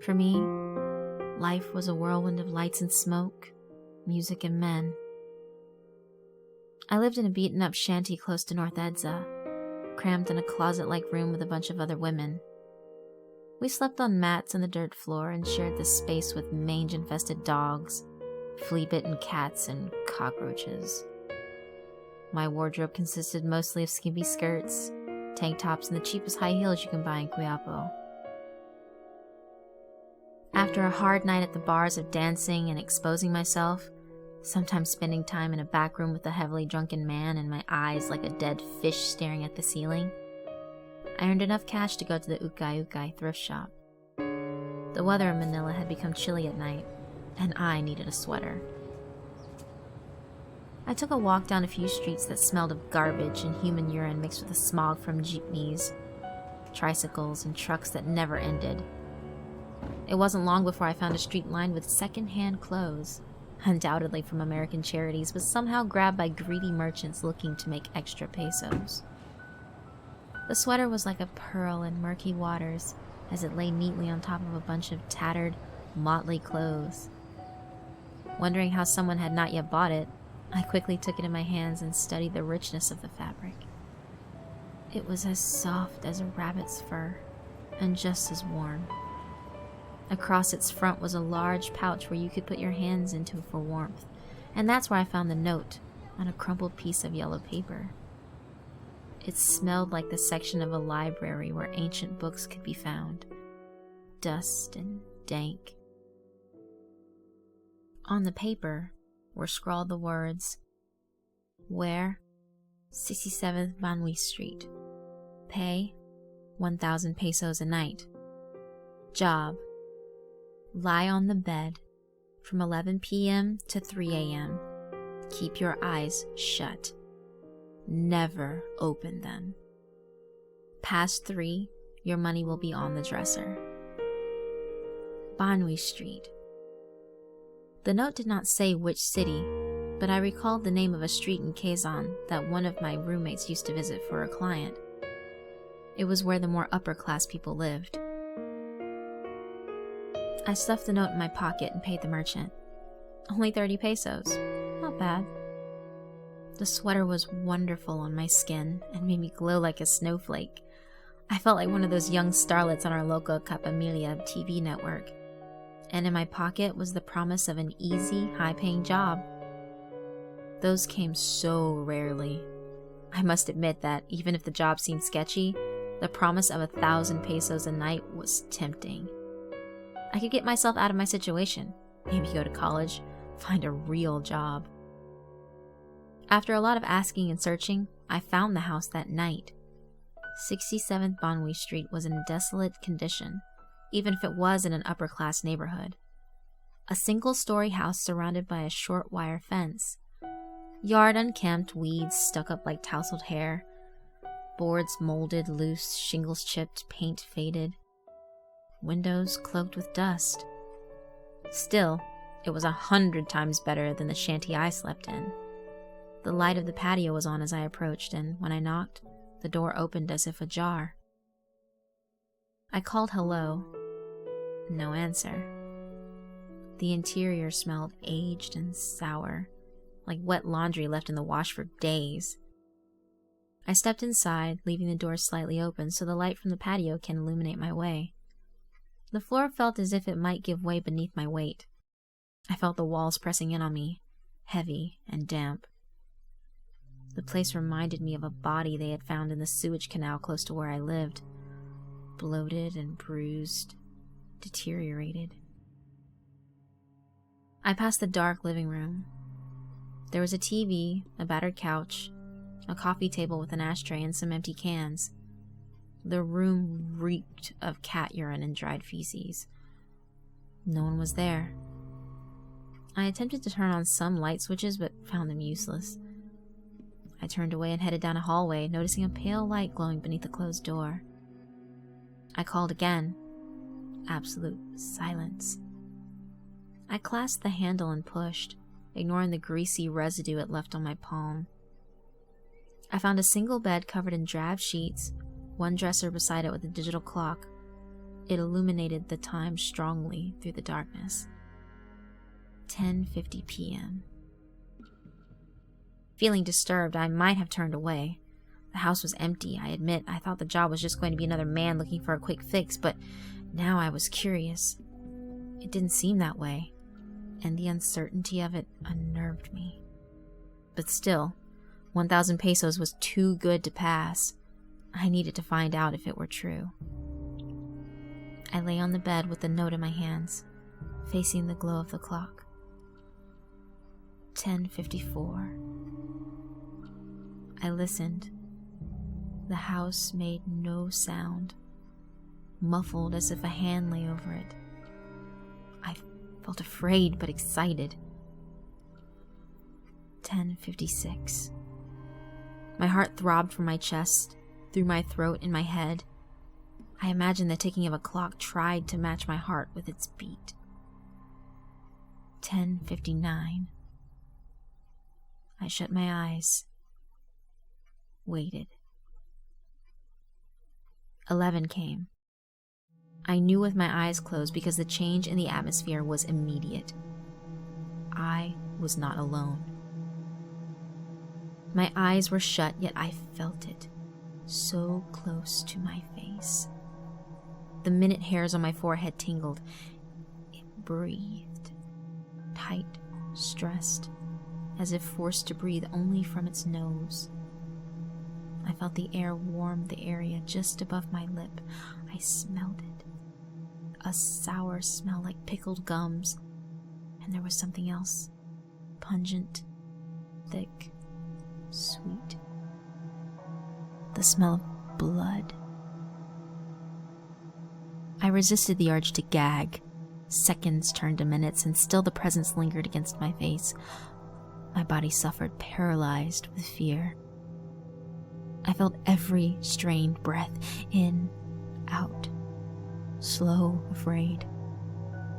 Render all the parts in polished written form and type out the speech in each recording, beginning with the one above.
For me, life was a whirlwind of lights and smoke, music and men. I lived in a beaten-up shanty close to North Edsa, crammed in a closet-like room with a bunch of other women. We slept on mats on the dirt floor and shared this space with mange-infested dogs, flea-bitten cats, and cockroaches. My wardrobe consisted mostly of skimpy skirts, tank tops, and the cheapest high heels you can buy in Quiapo. After a hard night at the bars of dancing and exposing myself, sometimes spending time in a back room with a heavily drunken man and my eyes like a dead fish staring at the ceiling, I earned enough cash to go to the Ukai Ukai thrift shop. The weather in Manila had become chilly at night, and I needed a sweater. I took a walk down a few streets that smelled of garbage and human urine mixed with the smog from jeepneys, tricycles, and trucks that never ended. It wasn't long before I found a street lined with second-hand clothes, undoubtedly from American charities, but somehow grabbed by greedy merchants looking to make extra pesos. The sweater was like a pearl in murky waters as it lay neatly on top of a bunch of tattered, motley clothes. Wondering how someone had not yet bought it, I quickly took it in my hands and studied the richness of the fabric. It was as soft as a rabbit's fur, and just as warm. Across its front was a large pouch where you could put your hands into for warmth, and that's where I found the note on a crumpled piece of yellow paper. It smelled like the section of a library where ancient books could be found. Dust and dank. On the paper were scrawled the words, "Where? 67th Banwi Street. Pay? 1,000 pesos a night. Job? Lie on the bed from 11 p.m. to 3 a.m. Keep your eyes shut. Never open them. Past 3, your money will be on the dresser. Banwi Street." The note did not say which city, but I recalled the name of a street in Quezon that one of my roommates used to visit for a client. It was where the more upper-class people lived. I stuffed the note in my pocket and paid the merchant. Only 30 pesos. Not bad. The sweater was wonderful on my skin and made me glow like a snowflake. I felt like one of those young starlets on our local Capamilia TV network. And in my pocket was the promise of an easy, high-paying job. Those came so rarely. I must admit that even if the job seemed sketchy, the promise of 1,000 pesos a night was tempting. I could get myself out of my situation, maybe go to college, find a real job. After a lot of asking and searching, I found the house that night. 67th Banwi Street was in desolate condition, even if it was in an upper-class neighborhood. A single-story house surrounded by a short wire fence. Yard unkempt, weeds stuck up like tousled hair. Boards molded loose, shingles chipped, paint faded. Windows cloaked with dust. Still, it was 100 times better than the shanty I slept in. The light of the patio was on as I approached, and when I knocked, the door opened as if ajar. I called hello. No answer. The interior smelled aged and sour, like wet laundry left in the wash for days. I stepped inside, leaving the door slightly open so the light from the patio can illuminate my way. The floor felt as if it might give way beneath my weight. I felt the walls pressing in on me, heavy and damp. The place reminded me of a body they had found in the sewage canal close to where I lived, bloated and bruised, deteriorated. I passed the dark living room. There was a TV, a battered couch, a coffee table with an ashtray and some empty cans. The room reeked of cat urine and dried feces. No one was there. I attempted to turn on some light switches but found them useless. I turned away and headed down a hallway, noticing a pale light glowing beneath the closed door. I called again. Absolute silence. I clasped the handle and pushed, ignoring the greasy residue it left on my palm. I found a single bed covered in drab sheets, one dresser beside it with a digital clock. It illuminated the time strongly through the darkness. 10:50 p.m. Feeling disturbed, I might have turned away. The house was empty, I admit. I thought the job was just going to be another man looking for a quick fix, but now I was curious. It didn't seem that way, and the uncertainty of it unnerved me. But still, 1,000 pesos was too good to pass. I needed to find out if it were true. I lay on the bed with the note in my hands, facing the glow of the clock. 10:54. I listened. The house made no sound, muffled as if a hand lay over it. I felt afraid but excited. 10:56. My heart throbbed from my chest, through my throat and my head. I imagined the ticking of a clock tried to match my heart with its beat. 10:59. I shut my eyes, waited. 11 came. I knew with my eyes closed because the change in the atmosphere was immediate. I was not alone. My eyes were shut, yet I felt it, so close to my face. The minute hairs on my forehead tingled. It breathed, tight, stressed, as if forced to breathe only from its nose. I felt the air warm the area just above my lip. I smelled it. A sour smell like pickled gums. And there was something else. Pungent, thick, sweet. The smell of blood. I resisted the urge to gag. Seconds turned to minutes, and still the presence lingered against my face. My body suffered, paralyzed with fear. I felt every strained breath, in, out, slow, afraid.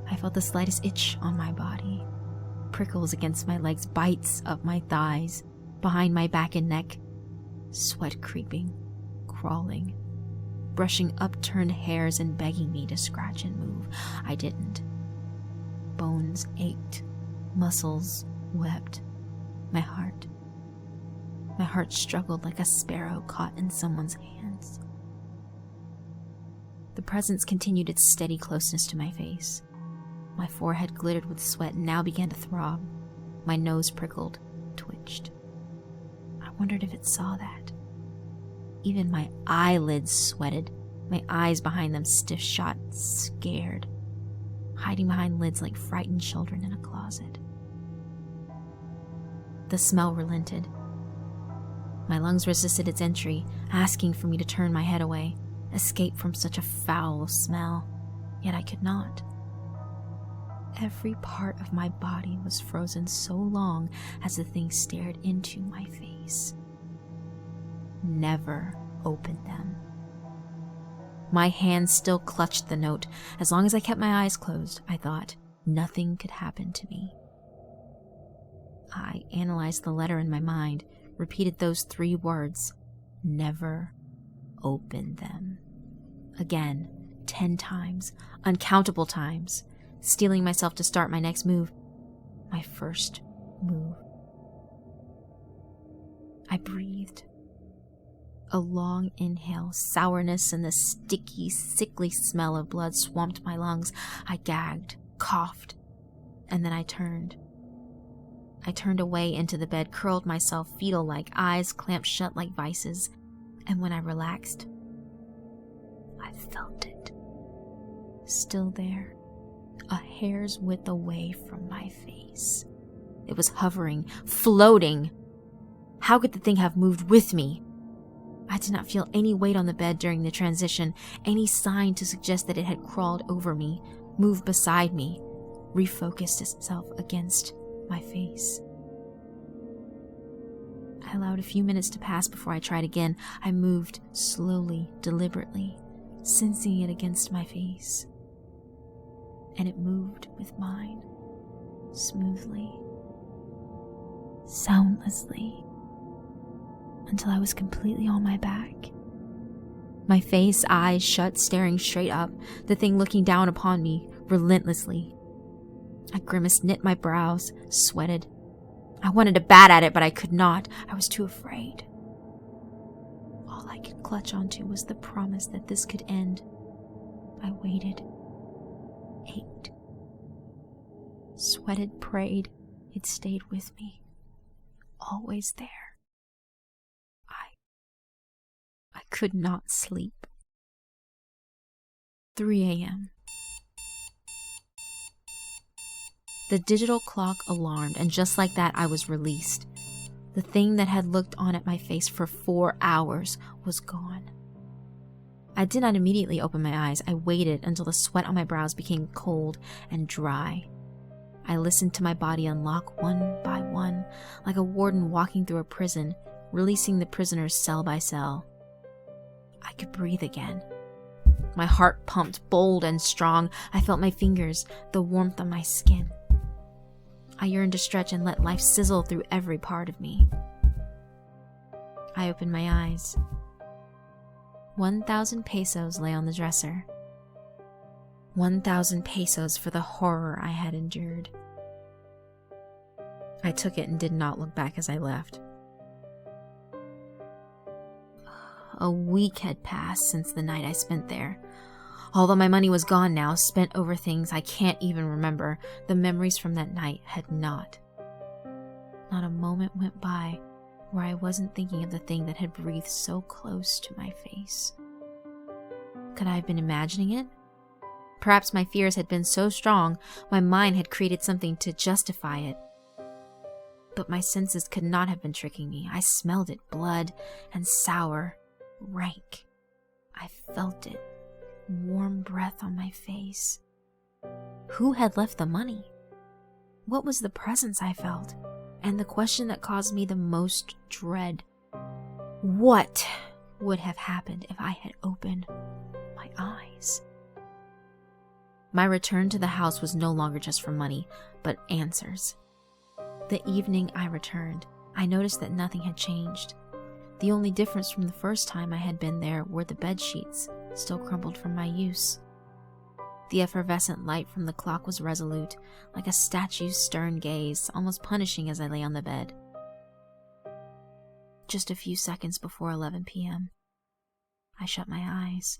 I felt the slightest itch on my body, prickles against my legs, bites up my thighs, behind my back and neck, sweat creeping, crawling, brushing upturned hairs and begging me to scratch and move. I didn't. Bones ached, muscles wept. My heart struggled like a sparrow caught in someone's hands. The presence continued its steady closeness to my face. My forehead glittered with sweat and now began to throb. My nose prickled, twitched. I wondered if it saw that. Even my eyelids sweated, my eyes behind them stiff-shot, scared, hiding behind lids like frightened children in a closet. The smell relented. My lungs resisted its entry, asking for me to turn my head away, escape from such a foul smell, yet I could not. Every part of my body was frozen so long as the thing stared into my face. Never opened them. My hands still clutched the note. As long as I kept my eyes closed, I thought, nothing could happen to me. I analyzed the letter in my mind, repeated those 3 words, never open them. Again, 10 times, uncountable times, steeling myself to start my next move, my first move. I breathed. A long inhale, sourness and the sticky, sickly smell of blood swamped my lungs. I gagged, coughed, and then I turned. I turned away into the bed, curled myself fetal-like, eyes clamped shut like vices, and when I relaxed, I felt it. Still there, a hair's width away from my face. It was hovering, floating. How could the thing have moved with me? I did not feel any weight on the bed during the transition, any sign to suggest that it had crawled over me, moved beside me, refocused itself against my face. I allowed a few minutes to pass before I tried again. I moved slowly, deliberately, sensing it against my face. And it moved with mine, smoothly, soundlessly, until I was completely on my back, My face, eyes shut, staring straight up, the thing looking down upon me relentlessly. I grimaced, knit my brows, sweated. I wanted to bat at it, but I could not. I was too afraid. All I could clutch onto was the promise that this could end. I waited. Ached. Sweated, prayed. It stayed with me. Always there. I could not sleep. 3 a.m. The digital clock alarmed, and just like that, I was released. The thing that had looked on at my face for 4 hours was gone. I did not immediately open my eyes. I waited until the sweat on my brows became cold and dry. I listened to my body unlock one by one, like a warden walking through a prison, releasing the prisoners cell by cell. I could breathe again. My heart pumped bold and strong. I felt my fingers, the warmth on my skin. I yearned to stretch and let life sizzle through every part of me. I opened my eyes. 1,000 pesos lay on the dresser. 1,000 pesos for the horror I had endured. I took it and did not look back as I left. A week had passed since the night I spent there. Although my money was gone now, spent over things I can't even remember, the memories from that night had not. Not a moment went by where I wasn't thinking of the thing that had breathed so close to my face. Could I have been imagining it? Perhaps my fears had been so strong, my mind had created something to justify it. But my senses could not have been tricking me. I smelled it, blood and sour, rank. I felt it, warm breath on my face. Who had left the money? What was the presence I felt? And the question that caused me the most dread: what would have happened if I had opened my eyes? My return to the house was no longer just for money, but answers. The evening I returned, I noticed that nothing had changed. The only difference from the first time I had been there were the bed sheets, still crumpled from my use. The effervescent light from the clock was resolute, like a statue's stern gaze, almost punishing as I lay on the bed. Just a few seconds before 11 p.m., I shut my eyes.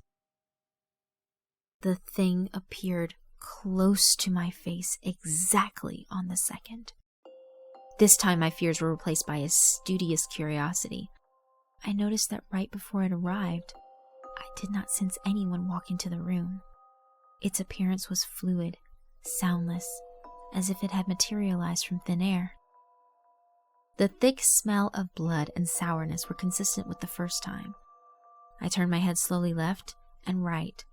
The thing appeared close to my face exactly on the second. This time my fears were replaced by a studious curiosity. I noticed that right before it arrived, I did not sense anyone walk into the room. Its appearance was fluid, soundless, as if it had materialized from thin air. The thick smell of blood and sourness were consistent with the first time. I turned my head slowly left and right,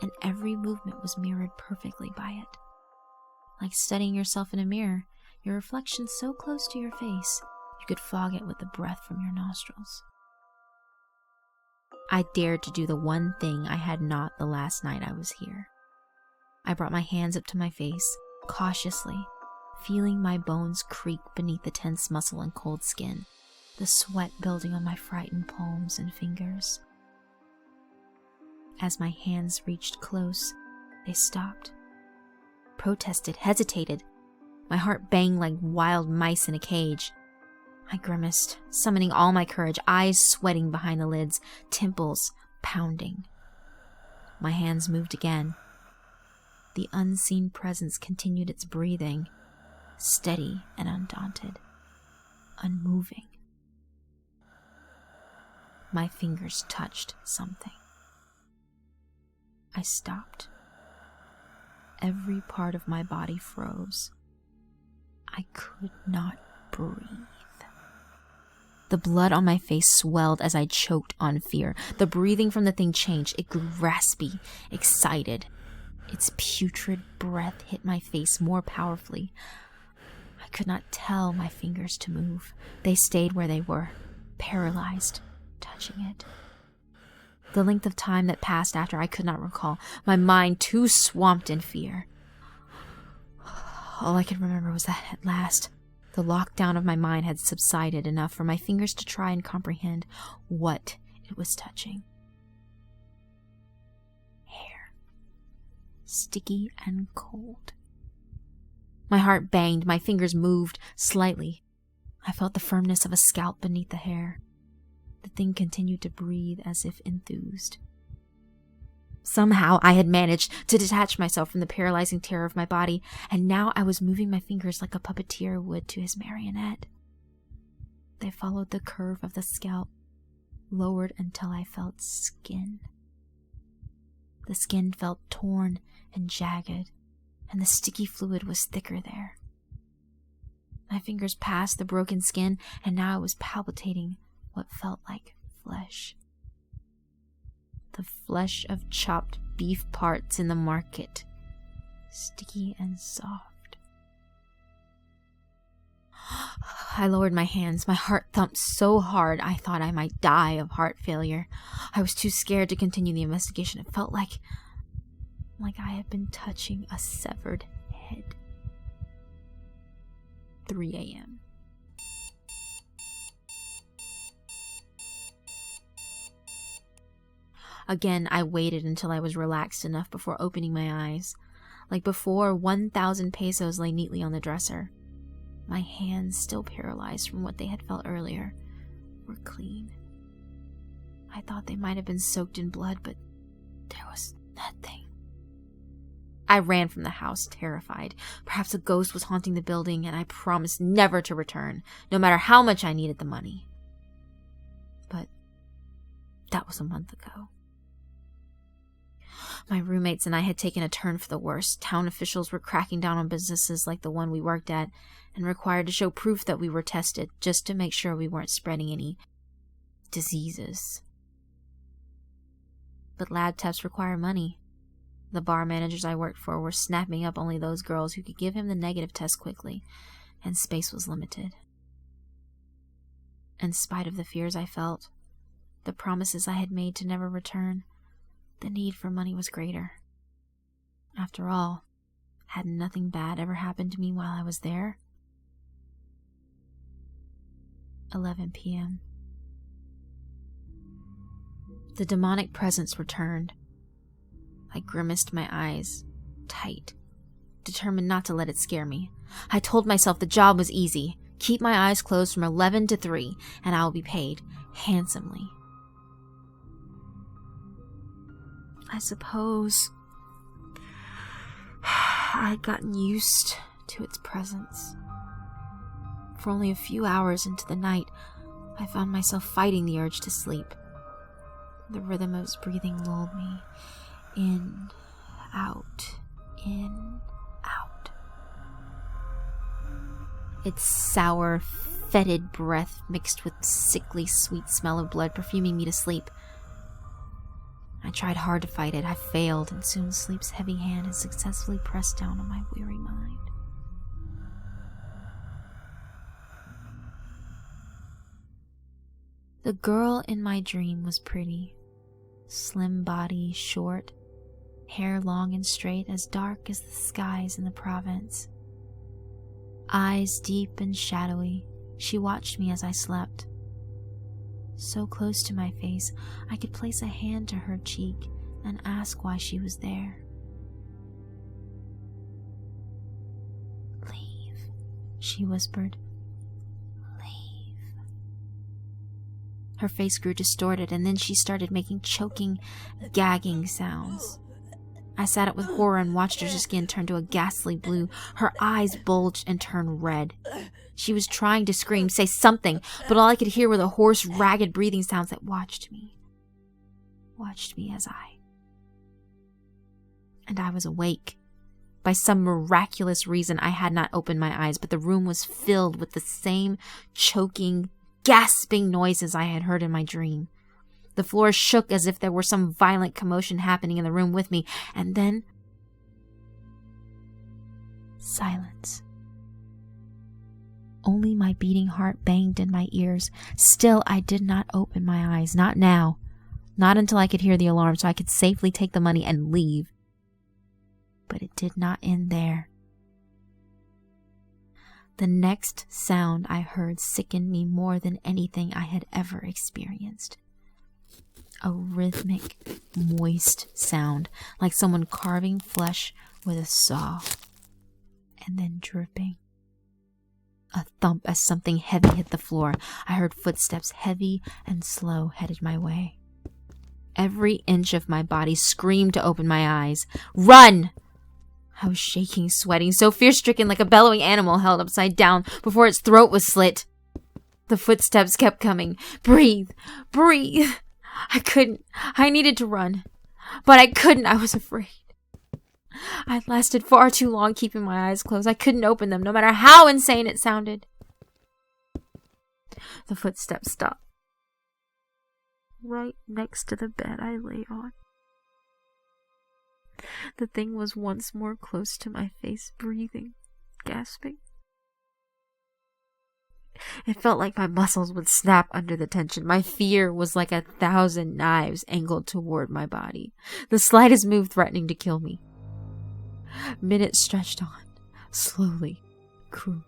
and every movement was mirrored perfectly by it. Like studying yourself in a mirror, your reflection so close to your face, you could fog it with the breath from your nostrils. I dared to do the one thing I had not the last night I was here. I brought my hands up to my face, cautiously, feeling my bones creak beneath the tense muscle and cold skin, the sweat building on my frightened palms and fingers. As my hands reached close, they stopped, protested, hesitated. My heart banged like wild mice in a cage. I grimaced, summoning all my courage, eyes sweating behind the lids, temples pounding. My hands moved again. The unseen presence continued its breathing, steady and undaunted, unmoving. My fingers touched something. I stopped. Every part of my body froze. I could not breathe. The blood on my face swelled as I choked on fear. The breathing from the thing changed. It grew raspy, excited. Its putrid breath hit my face more powerfully. I could not tell my fingers to move. They stayed where they were, paralyzed, touching it. The length of time that passed after I could not recall, my mind too swamped in fear. All I could remember was that at last, the lockdown of my mind had subsided enough for my fingers to try and comprehend what it was touching. sticky and cold. My heart banged, my fingers moved slightly. I felt the firmness of a scalp beneath the hair. The thing continued to breathe as if enthused. Somehow I had managed to detach myself from the paralyzing terror of my body, and now I was moving my fingers like a puppeteer would to his marionette. They followed the curve of the scalp, lowered until I felt skin. The skin felt torn and jagged, and the sticky fluid was thicker there. My fingers passed the broken skin, and now I was palpitating what felt like flesh. The flesh of chopped beef parts in the market, sticky and soft. I lowered my hands. My heart thumped so hard I thought I might die of heart failure. I was too scared to continue the investigation. It felt like I had been touching a severed head. 3 a.m. Again, I waited until I was relaxed enough before opening my eyes. Like before, 1,000 pesos lay neatly on the dresser. My hands, still paralyzed from what they had felt earlier, were clean. I thought they might have been soaked in blood, but there was nothing. I ran from the house, terrified. Perhaps a ghost was haunting the building, and I promised never to return, no matter how much I needed the money. But that was a month ago. My roommates and I had taken a turn for the worse. Town officials were cracking down on businesses like the one we worked at and required to show proof that we were tested just to make sure we weren't spreading any diseases. But lab tests require money. The bar managers I worked for were snapping up only those girls who could give him the negative test quickly, and space was limited. In spite of the fears I felt, the promises I had made to never return, the need for money was greater. After all, had nothing bad ever happened to me while I was there? 11 p.m. The demonic presence returned. I grimaced my eyes tight, determined not to let it scare me. I told myself the job was easy. Keep my eyes closed from 11 to 3, and I will be paid handsomely. I suppose I had gotten used to its presence. For only a few hours into the night, I found myself fighting the urge to sleep. The rhythm of its breathing lulled me. In, out, in, out. Its sour, fetid breath mixed with sickly sweet smell of blood perfuming me to sleep. I tried hard to fight it. I failed, and soon sleep's heavy hand had successfully pressed down on my weary mind. The girl in my dream was pretty. Slim body, short, hair long and straight, as dark as the skies in the province. Eyes deep and shadowy, she watched me as I slept. So close to my face, I could place a hand to her cheek and ask why she was there. "Leave," she whispered. "Leave." Her face grew distorted, and then she started making choking, gagging sounds. I sat up with horror and watched her skin turn to a ghastly blue. Her eyes bulged and turned red. She was trying to scream, say something, but all I could hear were the hoarse, ragged breathing sounds that watched me as And I was awake. By some miraculous reason, I had not opened my eyes, but the room was filled with the same choking, gasping noises I had heard in my dream. The floor shook as if there were some violent commotion happening in the room with me, and then silence. Only my beating heart banged in my ears. Still, I did not open my eyes. Not now. Not until I could hear the alarm so I could safely take the money and leave. But it did not end there. The next sound I heard sickened me more than anything I had ever experienced. A rhythmic, moist sound, like someone carving flesh with a saw. And then dripping. A thump as something heavy hit the floor. I heard footsteps, heavy and slow, headed my way. Every inch of my body screamed to open my eyes. Run! I was shaking, sweating, so fear-stricken like a bellowing animal held upside down before its throat was slit. The footsteps kept coming. Breathe! Breathe! I couldn't. I needed to run. But I couldn't. I was afraid. I lasted far too long keeping my eyes closed. I couldn't open them, no matter how insane it sounded. The footsteps stopped. Right next to the bed I lay on. The thing was once more close to my face, breathing, gasping. It felt like my muscles would snap under the tension. My fear was like 1,000 knives angled toward my body, the slightest move threatening to kill me. Minutes stretched on, slowly, cruelly.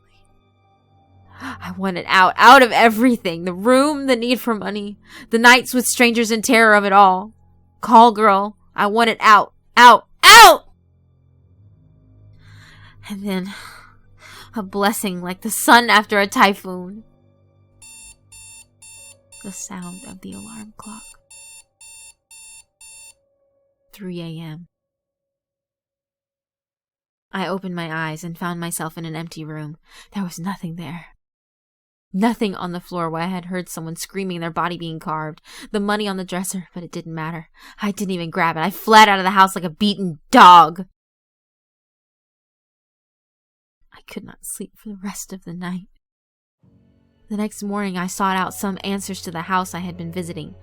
I wanted out of everything. The room, the need for money, the nights with strangers and terror of it all. Call girl, I wanted out. And then, a blessing like the sun after a typhoon. The sound of the alarm clock. 3 a.m. I opened my eyes and found myself in an empty room. There was nothing there. Nothing on the floor where I had heard someone screaming, their body being carved. The money on the dresser, but it didn't matter. I didn't even grab it. I fled out of the house like a beaten dog. I could not sleep for the rest of the night. The next morning, I sought out some answers to the house I had been visiting.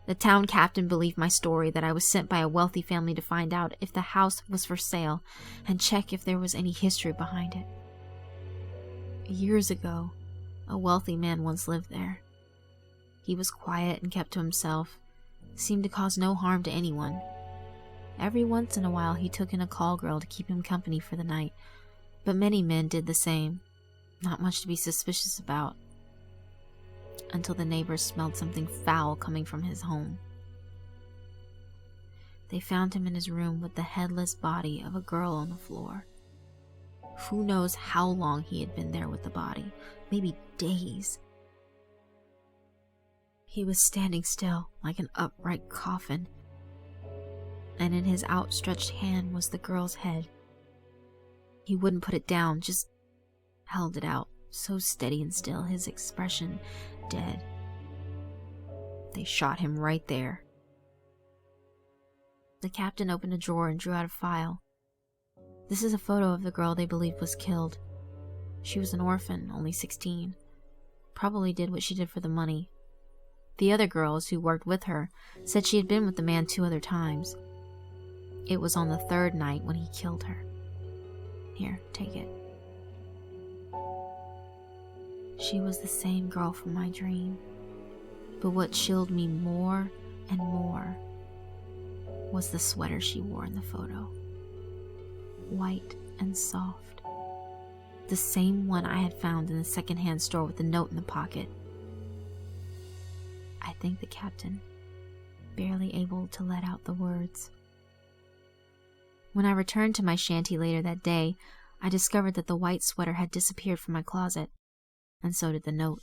The town captain believed my story that I was sent by a wealthy family to find out if the house was for sale and check if there was any history behind it. Years ago, a wealthy man once lived there. He was quiet and kept to himself, seemed to cause no harm to anyone. Every once in a while, he took in a call girl to keep him company for the night, but many men did the same. Not much to be suspicious about. Until the neighbors smelled something foul coming from his home. They found him in his room with the headless body of a girl on the floor. Who knows how long he had been there with the body? Maybe days. He was standing still, like an upright coffin, and in his outstretched hand was the girl's head. He wouldn't put it down, just held it out, so steady and still, his expression dead. They shot him right there. The captain opened a drawer and drew out a file. This is a photo of the girl they believed was killed. She was an orphan, only 16. Probably did what she did for the money. The other girls who worked with her said she had been with the man 2 other times. It was on the 3rd night when he killed her. Here, take it. She was the same girl from my dream. But what chilled me more and more was the sweater she wore in the photo. White and soft. The same one I had found in the secondhand store with the note in the pocket. I thanked the captain, barely able to let out the words. When I returned to my shanty later that day, I discovered that the white sweater had disappeared from my closet, and so did the note.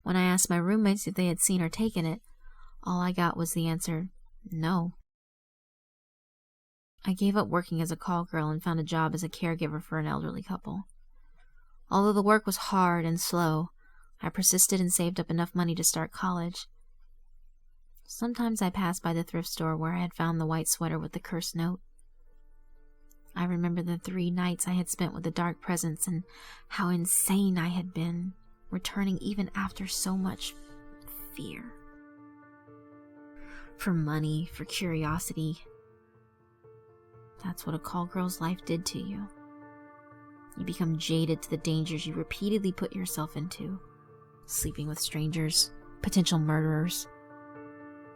When I asked my roommates if they had seen or taken it, all I got was the answer, no. I gave up working as a call girl and found a job as a caregiver for an elderly couple. Although the work was hard and slow, I persisted and saved up enough money to start college. Sometimes I passed by the thrift store where I had found the white sweater with the cursed note. I remember the 3 nights I had spent with the dark presence and how insane I had been, returning even after so much fear. For money, for curiosity. That's what a call girl's life did to you. You become jaded to the dangers you repeatedly put yourself into. Sleeping with strangers, potential murderers,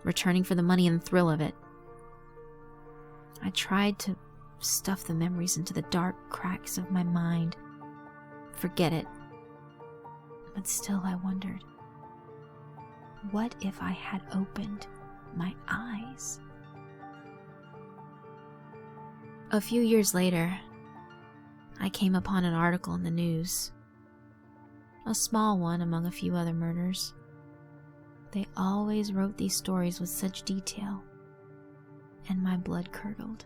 returning for the money and thrill of it. I tried to stuff the memories into the dark cracks of my mind, forget it, but still I wondered, What if I had opened my eyes? A few years later, I came upon an article in the news. A small one among a few other murders. They always wrote these stories with such detail, and my blood curdled.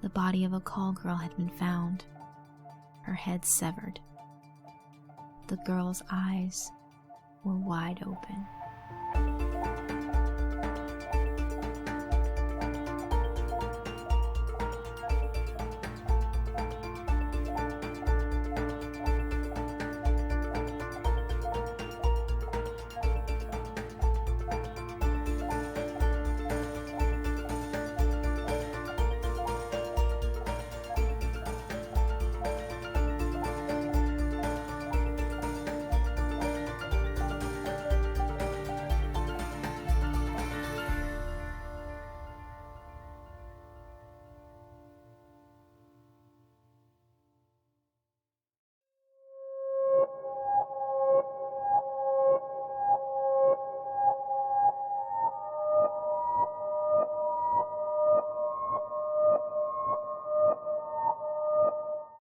The body of a call girl had been found, her head severed. The girl's eyes were wide open.